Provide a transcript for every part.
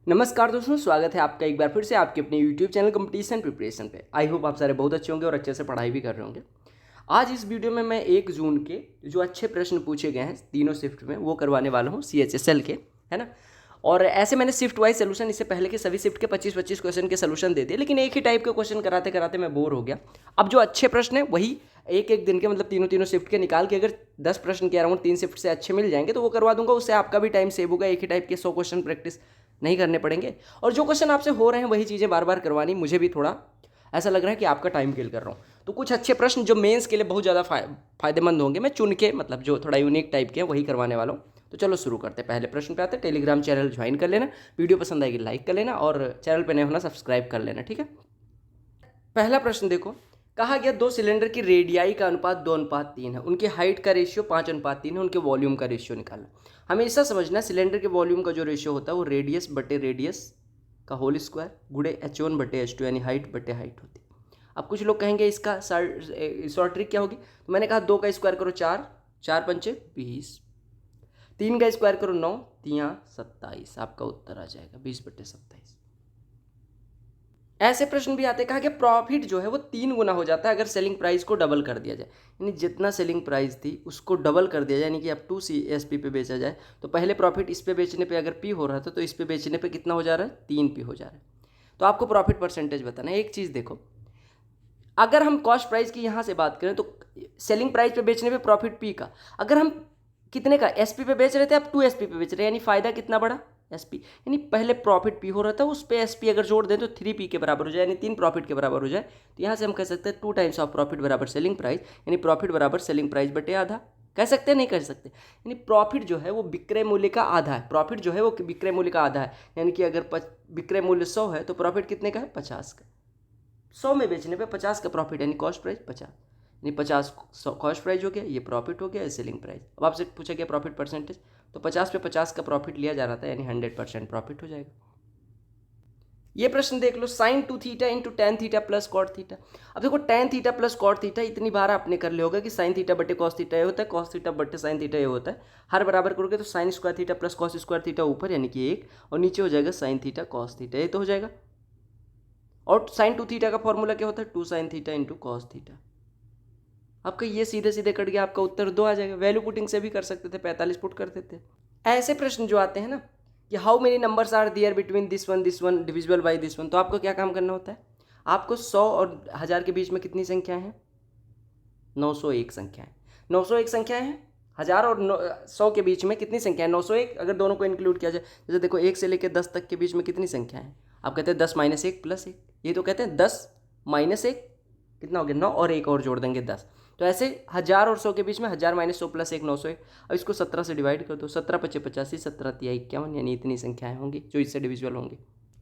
नमस्कार दोस्तों, स्वागत है आपका एक बार फिर से आपके अपने यूट्यूब चैनल कंपटीशन प्रिपरेशन पे। आई होप आप सारे बहुत अच्छे होंगे और अच्छे से पढ़ाई भी कर रहे होंगे। आज इस वीडियो में मैं 1 जून के जो अच्छे प्रश्न पूछे गए हैं तीनों शिफ्ट में वो करवाने वाला हूँ CHSL के, है ना। और ऐसे मैंने शिफ्ट वाइज सोल्यूशन इससे पहले के सभी शिफ्ट के 25-25 क्वेश्चन के सोल्यूशन दे दिए, लेकिन एक ही टाइप के क्वेश्चन कराते कराते मैं बोर हो गया। अब जो अच्छे प्रश्न है वही एक एक दिन के मतलब तीनों तीनों शिफ्ट के निकाल के अगर 10 प्रश्न के अराउंड 3 शिफ्ट से अच्छे मिल जाएंगे तो वो करवा दूंगा। उससे आपका भी टाइम सेव होगा, एक ही टाइप के 100 क्वेश्चन प्रैक्टिस नहीं करने पड़ेंगे। और जो क्वेश्चन आपसे हो रहे हैं वही चीज़ें बार बार करवानी मुझे भी थोड़ा ऐसा लग रहा है कि आपका टाइम किल कर रहा हूँ। तो कुछ अच्छे प्रश्न जो मेंस के लिए बहुत ज़्यादा फायदेमंद होंगे मैं चुन के, मतलब जो थोड़ा यूनिक टाइप के हैं वही करवाने वाला हूँ। तो चलो शुरू करते हैं। पहले प्रश्न पे आते हैं। टेलीग्राम चैनल ज्वाइन कर लेना, वीडियो पसंद आएगी लाइक कर लेना और चैनल पर नए होना सब्सक्राइब कर लेना, ठीक है। पहला प्रश्न देखो, कहा गया 2 सिलेंडर की रेडियाई का अनुपात 2:3 है, उनकी हाइट का रेशियो 5:3 है, उनके वॉल्यूम का रेशियो निकालना। हमेशा समझना सिलेंडर के वॉल्यूम का जो रेशियो होता है वो रेडियस बटे रेडियस का होल स्क्वायर गुणे H1 बटे H2 यानी हाइट बटे हाइट होती है। अब कुछ लोग कहेंगे इसका शॉर्ट ट्रिक क्या होगी, तो मैंने कहा 2 का स्क्वायर करो 4, 4 पंचे 20, 3 का स्क्वायर करो 9, 3 27, आपका उत्तर आ जाएगा 20/27। ऐसे प्रश्न भी आते, कहा कि प्रॉफिट जो है वो 3 गुना हो जाता है अगर सेलिंग प्राइस को डबल कर दिया जाए। यानी जितना सेलिंग प्राइस थी उसको डबल कर दिया जाए, यानी कि अब 2 CSP पे बेचा जाए तो पहले प्रॉफिट इस पे बेचने पे अगर P हो रहा था तो इस पे बेचने पे कितना हो जा रहा है, 3P हो जा रहा है। तो आपको प्रॉफिट परसेंटेज बताना है। एक चीज़ देखो, अगर हम कॉस्ट प्राइस की यहाँ से बात करें तो सेलिंग प्राइस पे बेचने पे प्रॉफिट P का, अगर हम कितने का SP पे बेच रहे थे अब 2SP पे बेच रहे हैं, यानी फायदा कितना बड़ा, SP। यानी पहले प्रॉफिट P हो रहा था उस पे SP अगर जोड़ दें तो 3P के बराबर हो जाए, यानी 3 प्रॉफिट के बराबर हो जाए। तो यहाँ से हम कह सकते हैं 2 टाइम्स ऑफ प्रॉफिट बराबर सेलिंग प्राइस, यानी प्रॉफिट बराबर सेलिंग प्राइस बटे आधा। कह सकते हैं, नहीं कह सकते। यानी प्रॉफिट जो है वो विक्रय मूल्य का आधा है, प्रॉफिट जो है वो विक्रय मूल्य का आधा है। यानी कि अगर विक्रय मूल्य 100 है तो प्रॉफिट कितने का है, 50 का। 100 में बेचने पे 50 का प्रॉफिट, यानी कॉस्ट प्राइस 50, यानी 50 कॉस्ट प्राइस हो गया, ये प्रॉफिट हो गया, सेलिंग प्राइस। अब आपसे पूछा गया प्रॉफिट परसेंटेज, तो 50 पे 50 का प्रॉफिट लिया जा रहा था, यानी 100% प्रॉफिट हो जाएगा। ये प्रश्न देख लो, sin 2θ into tan theta plus cot theta. अब देखो tan theta plus cot theta इतनी बार आपने कर लिया होगा कि sin थीटा बटे कॉस थीटा ये होता है, कॉस थीटा बटे sin थीटा ये होता है। हर बराबर करोगे तो sin square theta plus cos square theta ऊपर यानी कि 1 और नीचे हो जाएगा sin थीटा कॉस थीटा, ये तो हो जाएगा। और sin 2θ का फॉर्मूला क्या होता है, 2 sin theta into cos theta. आपका ये सीधे सीधे कट गया, आपका उत्तर 2 आ जाएगा। वैल्यू पुटिंग से भी कर सकते थे, 45 पुट कर देते। ऐसे प्रश्न जो आते हैं ना कि how many numbers are there between this one divisible by this one, तो आपको क्या काम करना होता है, आपको 100 और 1000 के बीच में कितनी संख्याएं हैं, 901 संख्याएं। 901 संख्याएं हैं। 1000 और 100 के बीच में कितनी संख्या है, 901। अगर दोनों को इंक्लूड किया जाए, जैसे देखो 1 से लेकर 10 तक के बीच में कितनी संख्या है, आप कहते हैं 10 - 1 + 1, ये तो कहते हैं 10 - 1 कितना हो गया, 9 और 1 और जोड़ देंगे 10। तो ऐसे 1000 और 100 के बीच में 1000 - 100 + 1 901। अब इसको 17 से डिवाइड कर दो, 17 × 5 = 85, 17 × 3 = 51, यानी इतनी संख्याएं होंगी जो इससे डिविजिबल होंगी।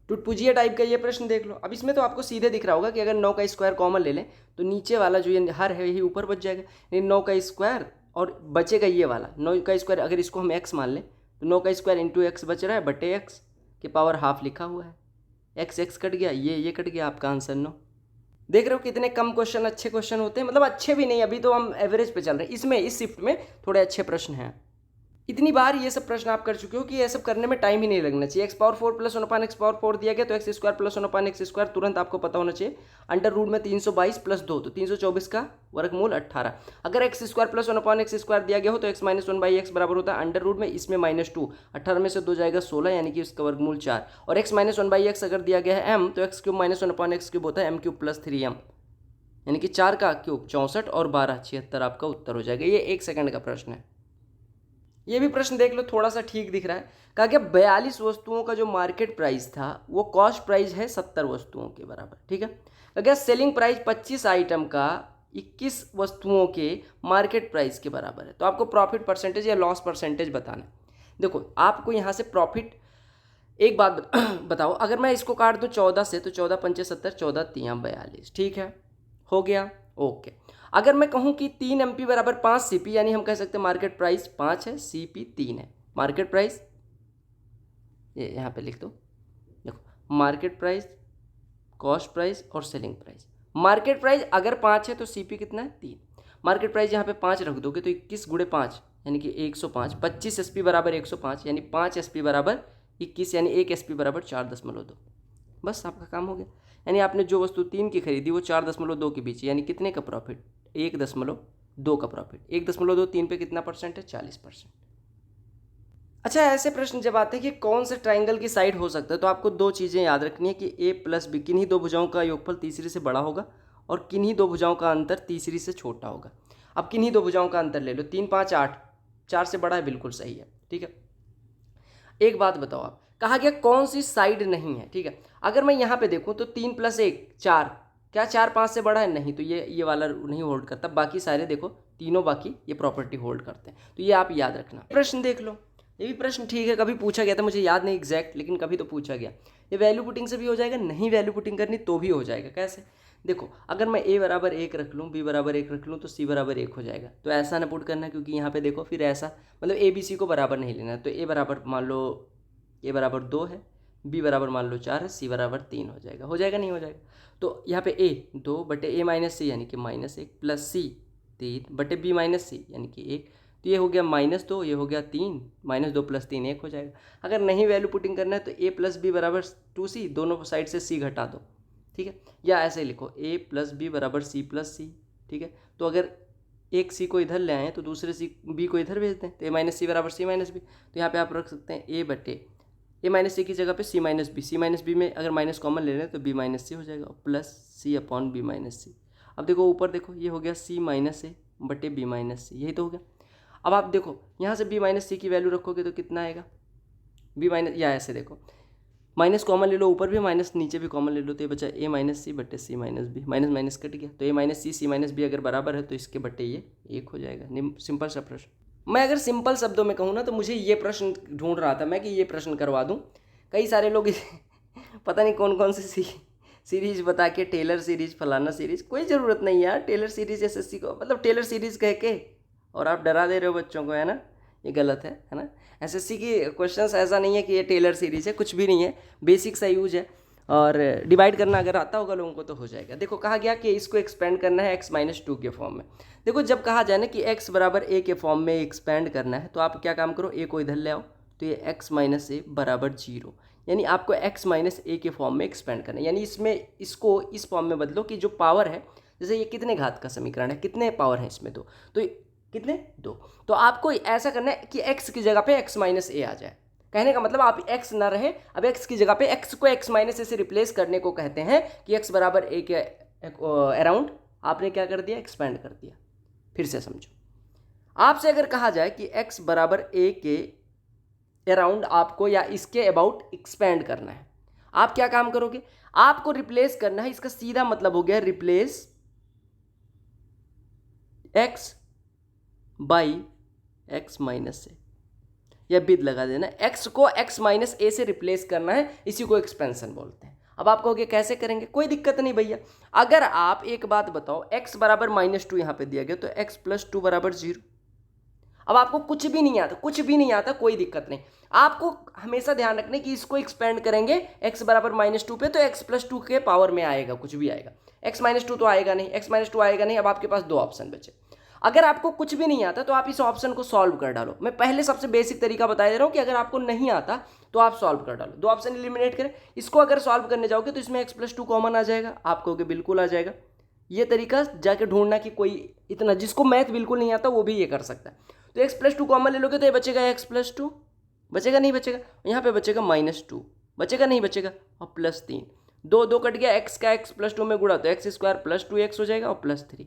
टुटपुजिया टाइप का ये प्रश्न देख लो। अब इसमें तो आपको सीधे दिख रहा होगा कि अगर 9 का स्क्वायर कॉमन ले लें तो नीचे वाला जो ये हर है यही ऊपर बच जाएगा, यानी 9 का स्क्वायर और बचेगा ये वाला 9 का स्क्वायर। अगर इसको हम x मान लें तो 9 का स्क्वायर इंटू x बच रहा है बटे x के पावर हाफ लिखा हुआ है। x कट गया, ये कट गया, आपका आंसर 9। देख रहे हो कितने कम क्वेश्चन अच्छे क्वेश्चन होते हैं, मतलब अच्छे भी नहीं, अभी तो हम एवरेज पे चल रहे हैं। इसमें इस शिफ्ट में थोड़े अच्छे प्रश्न हैं। इतनी बार ये सब प्रश्न आप कर चुके हो कि ये सब करने में टाइम ही नहीं लगना चाहिए। x⁴ + 1/x⁴ दिया गया तो x² + 1/x² तुरंत आपको पता होना चाहिए। अंडर रूट में 322 + 2 तो 324 का वर्गमूल 18। अगर x² + 1/x² दिया गया हो तो x - 1/x बराबर होता है अंडर रूट में, इसमें -2, 18 में से 2 जाएगा 16, यानी कि इसका वर्गमूल 4। और x - 1/x अगर दिया गया है m तो x³ - 1/x³ होता है m³ + 3m, यानी कि 4 का क्यूब 64 और 12 76, आपका उत्तर हो जाएगा। ये 1 सेकंड का प्रश्न है। ये भी प्रश्न देख लो, थोड़ा सा ठीक दिख रहा है। कहा कि 42 वस्तुओं का जो मार्केट प्राइस था वो कॉस्ट प्राइस है 70 वस्तुओं के बराबर, ठीक है। अगर सेलिंग प्राइस 25 आइटम का 21 वस्तुओं के मार्केट प्राइस के बराबर है, तो आपको प्रॉफिट परसेंटेज या लॉस परसेंटेज बताना है। देखो आपको यहाँ से प्रॉफिट, एक बात बताओ, अगर मैं इसको काट दूँ 14 से तो 14 × 5 = 70, 14 × 3 = 42, ठीक है, हो गया, ओके। अगर मैं कहूँ कि 3 MP बराबर 5 CP, यानी हम कह सकते हैं मार्केट प्राइस 5 है, CP 3 है। मार्केट प्राइस ये यहाँ पे लिख दो, देखो मार्केट प्राइस, कॉस्ट प्राइस और सेलिंग प्राइस। मार्केट प्राइस अगर 5 है तो CP कितना है, 3। मार्केट प्राइस यहाँ पे 5 रख दोगे तो 21 × 5 यानी कि 105, 25 SP बराबर 105, यानी 5 SP बराबर 21 यानी 1 SP बराबर 4.2। बस आपका काम हो गया। यानी आपने जो वस्तु 3 की खरीदी वो 4.2 के बीच, यानी कितने का प्रॉफिट, 1.2 का प्रॉफिट। 1.2 3 पे कितना परसेंट है, 40%। अच्छा, ऐसे प्रश्न जब आते हैं कि कौन से ट्राइंगल की साइड हो सकता है, तो आपको दो चीज़ें याद रखनी है कि ए प्लस बी, किन्हीं दो भुजाओं का योगफल तीसरी से बड़ा होगा और किन्हीं दो भुजाओं का अंतर तीसरी से छोटा होगा। अब किन्हीं दो भुजाओं का अंतर ले लो, 3 5 8, 4 से बड़ा है, बिल्कुल सही है, ठीक है। एक बात बताओ, आप कहा गया कौन सी साइड नहीं है, ठीक है। अगर मैं यहाँ पे देखूँ तो 3 + 1 4, क्या 4 5 से बड़ा है, नहीं, तो ये वाला नहीं होल्ड करता। बाकी सारे देखो, तीनों बाकी ये प्रॉपर्टी होल्ड करते हैं, तो ये आप याद रखना। प्रश्न देख लो, ये भी प्रश्न ठीक है, कभी पूछा गया था, मुझे याद नहीं एग्जैक्ट, लेकिन कभी तो पूछा गया। ये वैल्यू पुटिंग से भी हो जाएगा, नहीं वैल्यू पुटिंग करनी तो भी हो जाएगा। कैसे, देखो, अगर मैं a बराबर 1 रख लूँ, b बराबर 1 रख लूँ, तो c बराबर 1 हो जाएगा। तो ऐसा ना पुट करना, क्योंकि यहाँ पे देखो फिर ऐसा, मतलब a b c को बराबर नहीं लेना। तो a बराबर मान लो a बराबर 2 है, b बराबर मान लो 4 है, c बराबर 3 हो जाएगा। हो जाएगा, नहीं हो जाएगा? तो यहाँ पे a 2 बटे a माइनस c यानी कि -1 प्लस c 3 बटे b माइनस c यानी कि 1। तो ये हो गया -2, ये हो गया 3, -2 + 3 1 हो जाएगा। अगर नहीं वैल्यू पुटिंग करना है तो a + b बराबर 2c, दोनों साइड से c घटा दो, ठीक है। या ऐसे लिखो a + b बराबर c + c, ठीक है। तो अगर एक c को इधर ले आए तो दूसरे b को इधर भेज दें, तो a - c बराबर c - b। तो यहाँ पे आप रख सकते हैं a बटे a - c की जगह पे c - b, c - b में अगर माइनस कॉमन ले लें तो b - c हो जाएगा, प्लस c/b - c। अब देखो ऊपर देखो, ये हो गया c - a बटे b - c, यही तो हो गया। अब आप देखो यहाँ से b - c की वैल्यू रखोगे तो कितना आएगा, या ऐसे देखो, माइनस कॉमन ले लो, ऊपर भी माइनस नीचे भी कॉमन ले लो, तो ये बचा a - c बटे c - b, minus minus cut गया। तो a - c c - b अगर बराबर है तो इसके बटे ये 1 हो जाएगा। सिंपल सा प्रश्न। मैं अगर सिंपल शब्दों में कहूँ ना, तो मुझे ये प्रश्न ढूंढ रहा था मैं कि ये प्रश्न करवा दूँ। कई सारे लोग पता नहीं कौन कौन सी सीरीज बता के, टेलर सीरीज, फलाना सीरीज, कोई ज़रूरत नहीं यार टेलर सीरीज एसएससी को, मतलब टेलर सीरीज कह के, और आप डरा दे रहे हो बच्चों को, है ना, ये गलत है ना। एसएससी की क्वेश्चंस ऐसा नहीं है कि ये टेलर सीरीज है, कुछ भी नहीं है, बेसिक सा यूज है। और डिवाइड करना अगर आता होगा लोगों को तो हो जाएगा। देखो कहा गया कि इसको एक्सपेंड करना है x - 2 के फॉर्म में। देखो जब कहा जाए ना कि x बराबर a के फॉर्म में एक्सपेंड करना है, तो आप क्या काम करो, a को इधर ले आओ, तो ये x - a बराबर 0, यानी आपको x - a के फॉर्म में एक्सपेंड करना है। यानी इसमें इसको इस फॉर्म में बदलो कि जो पावर है, जैसे ये कितने घात का समीकरण है, कितने पावर है इसमें, तो कितने, 2। तो आपको ऐसा करना है कि x की जगह पे x - a आ जाए। कहने का मतलब आप x ना रहे, अब x की जगह पे x को x - a से रिप्लेस करने को कहते हैं कि x बराबर a के अराउंड आपने क्या कर दिया, एक्सपेंड कर दिया। फिर से समझो, आपसे अगर कहा जाए कि x बराबर a के अराउंड आपको या इसके अबाउट एक्सपेंड करना है, आप क्या काम करोगे, आपको रिप्लेस करना है। इसका सीधा मतलब हो गया replace x by x - a, या बिद लगा देना, x को x - a से रिप्लेस करना है, इसी को एक्सपेंशन बोलते हैं। अब आप कहोगे कैसे करेंगे, कोई दिक्कत नहीं भैया। अगर आप एक बात बताओ, x बराबर -2 यहाँ पे दिया गया, तो x + 2 बराबर 0। अब आपको कुछ भी नहीं आता, कुछ भी नहीं आता, कोई दिक्कत नहीं। आपको हमेशा ध्यान रखने कि इसको एक्सपेंड करेंगे x बराबर -2 पे, तो x + 2 के पावर में आएगा, कुछ भी आएगा। x - 2 तो आएगा नहीं, x - 2 आएगा नहीं। अब आपके पास दो ऑप्शन बचे। अगर आपको कुछ भी नहीं आता तो आप इस ऑप्शन को सॉल्व कर डालो। मैं पहले सबसे बेसिक तरीका बता दे रहा हूँ कि अगर आपको नहीं आता तो आप सॉल्व कर डालो। दो ऑप्शन एलिमिनेट करें, इसको अगर सॉल्व करने जाओगे तो इसमें x + 2 कॉमन आ जाएगा, आप कहोगे बिल्कुल आ जाएगा। ये तरीका जाके ढूंढना कि कोई इतना, जिसको मैथ बिल्कुल नहीं आता वो भी ये कर सकता है। तो x + 2 कॉमन ले लोगे तो ये बचेगा x + 2, बचेगा नहीं बचेगा, यहाँ पे बचेगा -2, बचेगा नहीं बचेगा, और +3, 2 2 कट गया, x का x + 2 में गुणा, तो x² + 2x हो जाएगा, और +3।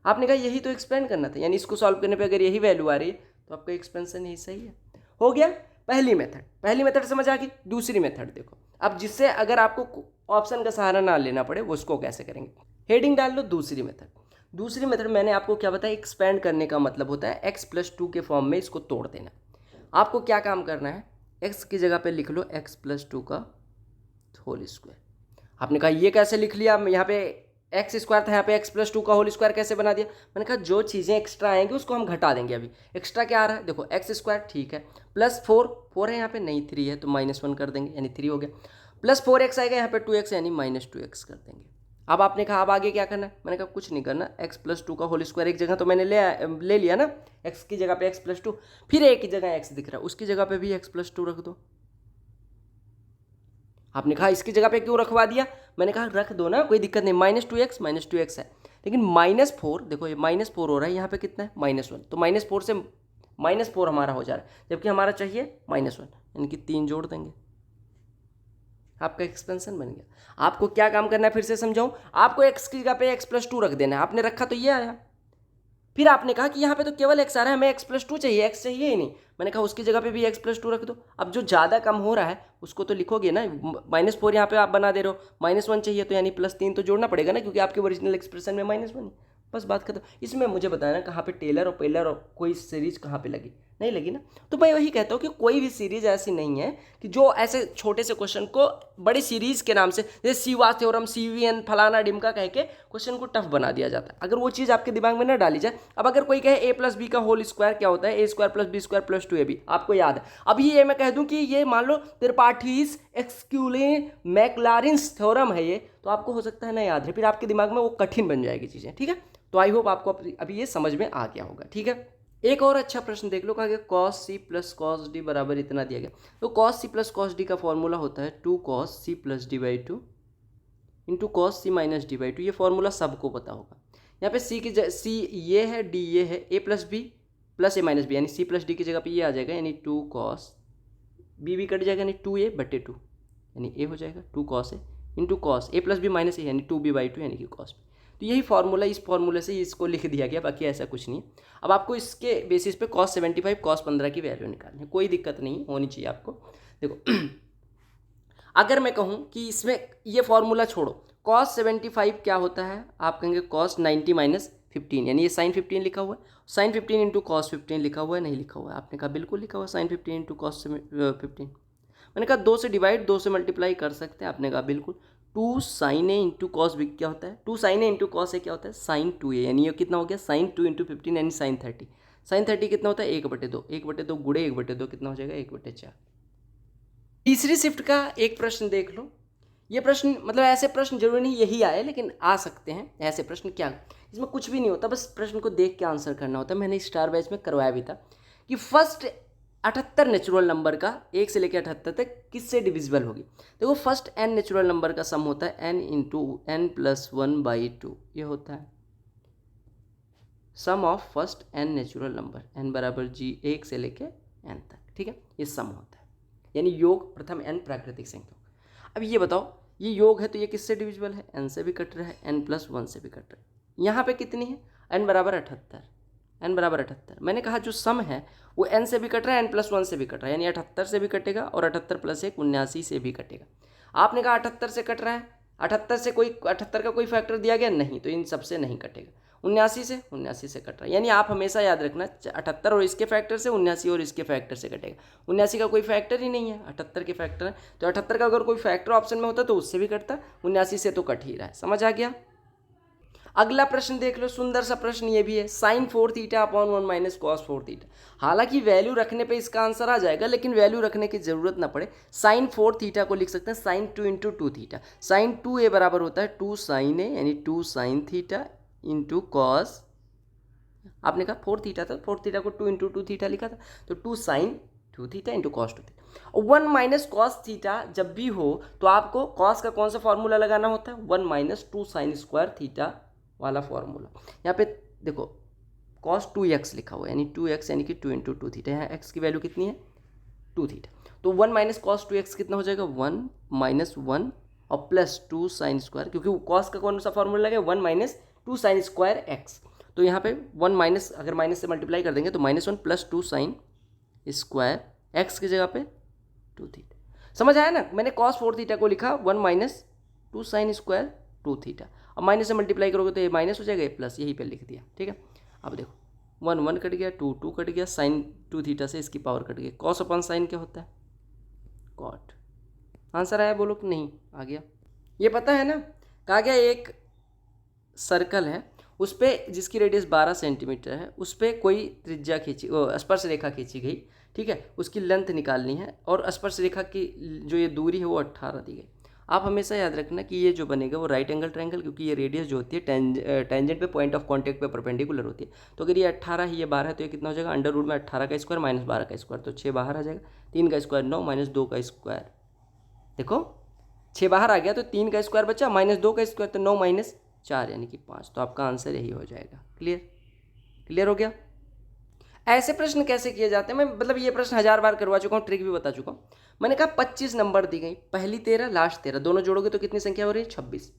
आपने कहा यही तो एक्सपेंड करना था, यानी इसको सॉल्व करने पे अगर यही वैल्यू आ रही है तो आपका एक्सपेंशन यही सही है। हो गया पहली मेथड समझ आ गई। दूसरी मेथड देखो, अब जिससे अगर आपको ऑप्शन का सहारा ना लेना पड़े, वो उसको कैसे करेंगे, हेडिंग डाल लो दूसरी मेथड। मैंने आपको क्या बताया, एक्सपेंड करने का मतलब होता है x + 2 के फॉर्म में इसको तोड़ देना। आपको क्या काम करना है, x की जगह पे लिख लो x + 2 का होल स्क्वायर। आपने कहा ये कैसे लिख लिया, यहाँ पे x² था, यहाँ पे x + 2 का होल स्क्वायर कैसे बना दिया। मैंने कहा जो चीज़ें एक्स्ट्रा आएंगी उसको हम घटा देंगे। अभी एक्स्ट्रा क्या आ रहा है, देखो x² ठीक है, +4 है यहाँ पे, नहीं 3 है तो -1 कर देंगे, यानी 3 हो गया, +4x आएगा, यहाँ पे 2x यानी -2x कर देंगे। अब आपने कहा अब आगे क्या करना है, मैंने कहा कुछ नहीं करना, x + 2 का होल स्क्वायर एक जगह तो मैंने ले लिया ना, x की जगह पे x + 2, फिर एक जगह x दिख रहा है उसकी जगह पे भी x + 2 रख दो, आपने कहा इसकी जगह पे क्यों रखवा दिया, मैंने कहा रख दो ना, कोई दिक्कत नहीं, -2x है, लेकिन -4, देखो ये -4 हो रहा है, यहाँ पे कितना है -1, तो -4 से -4 हमारा हो जा रहा है, जबकि हमारा चाहिए -1, यानी कि 3 जोड़ देंगे, आपका एक्सपेंशन बन गया। आपको क्या काम करना है फिर से समझाऊं, आपको x की जगह पे x+2 रख देना है, आपने रखा तो ये आया, फिर आपने कहा कि यहाँ पे तो केवल x आ रहा है, हमें x+2 चाहिए, x चाहिए ही नहीं, मैंने कहा उसकी जगह पे भी x+2 रख दो। अब जो ज़्यादा कम हो रहा है उसको तो लिखोगे ना, -4 यहाँ पे आप बना दे रहे हो, -1 चाहिए तो यानी +3 तो जोड़ना पड़ेगा ना, क्योंकि आपके ओरिजिनल एक्सप्रेशन में -1, बस बात खत्म। इसमें मुझे बताना कहाँ पे टेलर और पेलर और कोई सीरीज कहाँ पे लगी, नहीं लगी ना। तो मैं वही कहता हूँ कि कोई भी सीरीज ऐसी नहीं है कि जो ऐसे छोटे से क्वेश्चन को बड़ी सीरीज के नाम से, जैसे सीवास थ्योरम, CVN फलाना डिमका कह के क्वेश्चन को टफ बना दिया जाता है, अगर वो चीज़ आपके दिमाग में ना डाली जाए। अब अगर कोई कहे a+b का होल स्क्वायर क्या होता है, a² + b² + 2ab, आपको याद है। अभी ये मैं कह दूं कि ये मान लो त्रिपाठीज एक्सक्यूले मैक्लारिन्स थ्योरम है ये, तो आपको हो सकता है ना याद है, फिर आपके दिमाग में वो कठिन बन जाएगी चीज़ें, ठीक है। तो आई होप आपको अभी ये समझ में आ गया होगा, ठीक है। एक और अच्छा प्रश्न देख लो, कहा गया cos c + cos d बराबर इतना दिया गया, तो cos c + cos d का फॉर्मूला होता है 2 cos c + d/2 into cos c - d/2, ये फॉर्मूला सबको पता होगा। यहाँ पे c की c ये है, d ये है, a + b + a - b, यानी c + d की जगह पे ये आ जाएगा, यानी 2 cos b भी कट जाएगा, यानी 2a/2, यानी a हो जाएगा 2 cos a into cos a + b - a, यानी 2b/2, यानी कि cos b। तो यही फॉर्मूला, इस फॉर्मूले से इसको लिख दिया गया, बाकी ऐसा कुछ नहीं है। अब आपको इसके बेसिस पे cos 75 cos 15 की वैल्यू निकालनी है, कोई दिक्कत नहीं होनी चाहिए आपको। देखो अगर मैं कहूँ कि इसमें ये फॉर्मूला छोड़ो, cos 75 क्या होता है, आप कहेंगे cos 90 - 15, यानी ये sin 15 लिखा हुआ है, sin 15 इंटू cos 15 लिखा हुआ है, नहीं लिखा हुआ है, आपने कहा बिल्कुल लिखा हुआ है, sin 15 इंटू cos 15। मैंने कहा 2 से डिवाइड 2 से मल्टीप्लाई कर सकते हैं, आपने कहा बिल्कुल। 2 sin a into cos b क्या होता है, 2 sin a into cos a क्या होता है, sin 2a, यानी ये कितना हो गया sin 2 इंटू 15, यानी sin 30। sin 30 कितना होता है 1/2, 1/2 गुणे 1/2 कितना हो जाएगा 1/4। तीसरी शिफ्ट का एक प्रश्न देख लो, ये प्रश्न मतलब ऐसे प्रश्न जरूरी नहीं यही आए, लेकिन आ सकते हैं ऐसे प्रश्न। क्या इसमें कुछ भी नहीं होता, बस प्रश्न को देख के आंसर करना होता है। मैंने स्टार बैच में करवाया भी था कि फर्स्ट 78 नेचुरल नंबर का 1 से लेकर 78 तक किससे डिविजिबल होगी। देखो फर्स्ट n नेचुरल नंबर का सम होता है n इंटू n+1/2, ये होता है sum of first n natural number, n बराबर g 1 से लेकर n तक, ठीक है, ये सम होता है, यानी योग प्रथम n प्राकृतिक संख्या। अब ये बताओ, ये योग है तो ये किससे डिविजिबल है, n से भी कट रहा है, n+1 से भी कट रहा है। यहाँ पे कितनी है, n बराबर 78, n बराबर 78। मैंने कहा जो सम है वो n से भी कट रहा है, n+1 से भी कट रहा है, यानी 78 से भी कटेगा और 78 + 1 79 से भी कटेगा। आपने कहा 78 से कट रहा है, 78 से कोई 78 का कोई फैक्टर दिया गया नहीं, तो इन सबसे नहीं कटेगा। 79 से कट रहा है, यानी आप हमेशा याद रखना 78 और इसके फैक्टर से, 79 और इसके फैक्टर से कटेगा। 79 का कोई फैक्टर ही नहीं है, 78 के फैक्टर है, तो 78 का अगर कोई फैक्टर ऑप्शन में होता तो उससे भी कटता, 79 से तो कट ही रहा है। समझ आ गया। अगला प्रश्न देख लो, सुंदर सा प्रश्न ये भी है, sin 4 theta upon 1 - cos 4 theta. हालांकि वैल्यू रखने पे इसका आंसर आ जाएगा, लेकिन वैल्यू रखने की जरूरत ना पड़े। sin 4 थीटा को लिख सकते हैं sin 2 into 2 theta. sin 2a बराबर होता है 2 sin a, यानी 2 sin थीटा इंटू कॉस, आपने कहा 4 थीटा था, 4 थीटा को 2 इंटू 2 थीटा लिखा था, तो 2 sin 2 theta into cos 2 theta. 1 - cos theta जब भी हो तो आपको cos का कौन सा फॉर्मूला लगाना होता है, 1 - 2 sin² थीटा वाला फॉर्मूला। यहाँ पे देखो cos 2x लिखा हुआ है, यानी 2x यानी कि 2 इंटू 2 थीटा, यहाँ x की वैल्यू कितनी है 2 थीटा, तो 1 - cos 2x कितना हो जाएगा 1 - 1 और +2 sin², क्योंकि cos का कौन सा फॉर्मूला लगे 1 - 2 sin² x, तो यहाँ पे 1 अगर माइनस से मल्टीप्लाई कर देंगे तो -1 + 2 sin² x की जगह पे 2 थीटा। समझ आया ना, मैंने cos 4 थीटा को लिखा 1 - 2 sin² 2 थीटा, अब माइनस से मल्टीप्लाई करोगे तो ये माइनस हो जाएगा, ये प्लस, यही पे लिख दिया, ठीक है। अब देखो 1 1 कट गया, 2 2 कट गया, sin 2 थीटा से इसकी पावर कट गई, cos अपन sin क्या होता है cot। आंसर आया बोलो कि नहीं आ गया। ये पता है ना, कहा गया एक सर्कल है उस पर जिसकी रेडियस 12 सेंटीमीटर है, उस पर कोई त्रिज्या खींची, स्पर्श रेखा खींची गई, ठीक है, उसकी लेंथ निकालनी है और स्पर्श रेखा की जो ये दूरी है वो 18 दी गई। आप हमेशा याद रखना कि ये जो बनेगा वो राइट एंगल ट्रायंगल, क्योंकि ये रेडियस जो होती है टेंजेंट पे पॉइंट ऑफ कांटेक्ट पे परपेंडिकुलर होती है। तो अगर ये 18 है ये 12 है तो ये कितना हो जाएगा, अंडर रूट में 18 का स्क्वायर -12 का स्क्वायर, तो 6 बाहर आ जाएगा, 3 का स्क्वायर 9 -2 का स्क्वायर, देखो 6 बाहर आ गया तो 3 का स्क्वायर बचा, -2 का स्क्वायर तो 9 - 4 यानी कि 5। तो आपका आंसर यही हो जाएगा। क्लियर हो गया। ऐसे प्रश्न कैसे किए जाते हैं, मैं मतलब ये प्रश्न 1000 बार करवा चुका हूँ, ट्रिक भी बता चुका हूँ। मैंने कहा 25 नंबर दी गई, पहली 13 लास्ट 13 दोनों जोड़ोगे तो कितनी संख्या हो रही है? 26।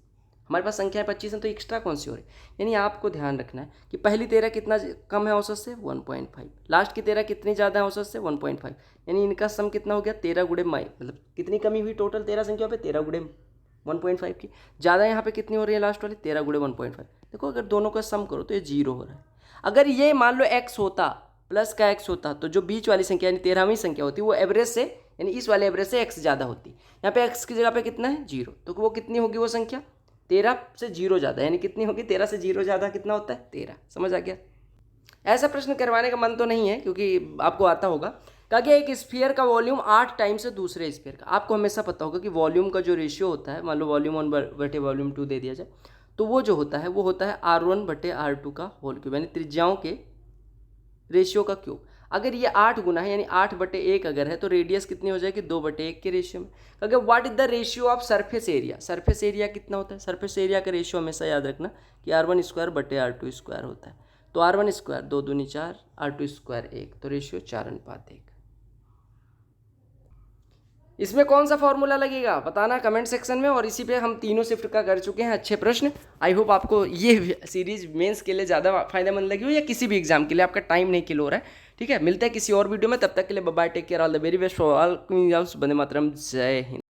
हमारे पास संख्याएं 25 हैं तो एक्स्ट्रा कौन सी हो रही है? यानी आपको ध्यान रखना है कि पहली 13 कितना कम है औसत से? 1.5। लास्ट की 13 कितनी ज़्यादा है औसत से? 1.5। यानी इनका सम कितना हो गया? 13 गुणे मतलब कितनी कमी हुई टोटल 13 संख्या पे? 13 गुणे 1.5 की। ज़्यादा यहाँ पे कितनी हो रही है लास्ट वाली? 13 गुणे 1.5। देखो अगर दोनों का सम करो तो ये 0 हो रहा है। अगर ये मान लो x होता, प्लस का x होता, तो जो बीच वाली संख्या यानी 13वीं संख्या होती वो एवरेज से यानी इस वाले एवरेज से x ज़्यादा होती। यहाँ पे x की जगह पे कितना है? 0। तो वो कितनी होगी वो संख्या? 13 से 0 ज़्यादा, यानी कितनी होगी? 13 से 0 ज़्यादा कितना होता है? 13। समझ आ गया। ऐसा प्रश्न करवाने का मन तो नहीं है क्योंकि आपको आता होगा। कहा गया एक स्फीयर का वॉल्यूम 8 टाइम्स है दूसरे स्फीयर का। आपको हमेशा पता होगा कि वॉल्यूम का जो रेशियो होता है, मान लो वॉल्यूम 1/वॉल्यूम 2 दे दिया जाए, तो वो जो होता है वो होता है R1/R2 का होल क्यूब, यानी त्रिज्याओं के रेशियो का क्यूब। अगर ये 8 गुना है यानी 8/1 अगर है तो रेडियस कितनी हो जाएगी? 2/1 के रेशियो में। अगर what is the ratio of surface area? Surface area कितना होता है? सरफेस एरिया का रेशियो हमेशा याद रखना कि R1²/R2² होता है। तो R1² 2 दूनी 4, R2² 1, तो रेशियो 4:1। इसमें कौन सा फॉर्मूला लगेगा बताना कमेंट सेक्शन में। और इसी पे हम तीनों शिफ्ट का कर चुके हैं अच्छे प्रश्न। आई होप आपको ये सीरीज मेंस के लिए ज़्यादा फायदेमंद लगी हो या किसी भी एग्जाम के लिए। आपका टाइम नहीं किल हो रहा है, ठीक है। मिलते हैं किसी और वीडियो में, तब तक के लिए bye bye, take care, all the very best for all. वंदे मातरम, जय हिंद।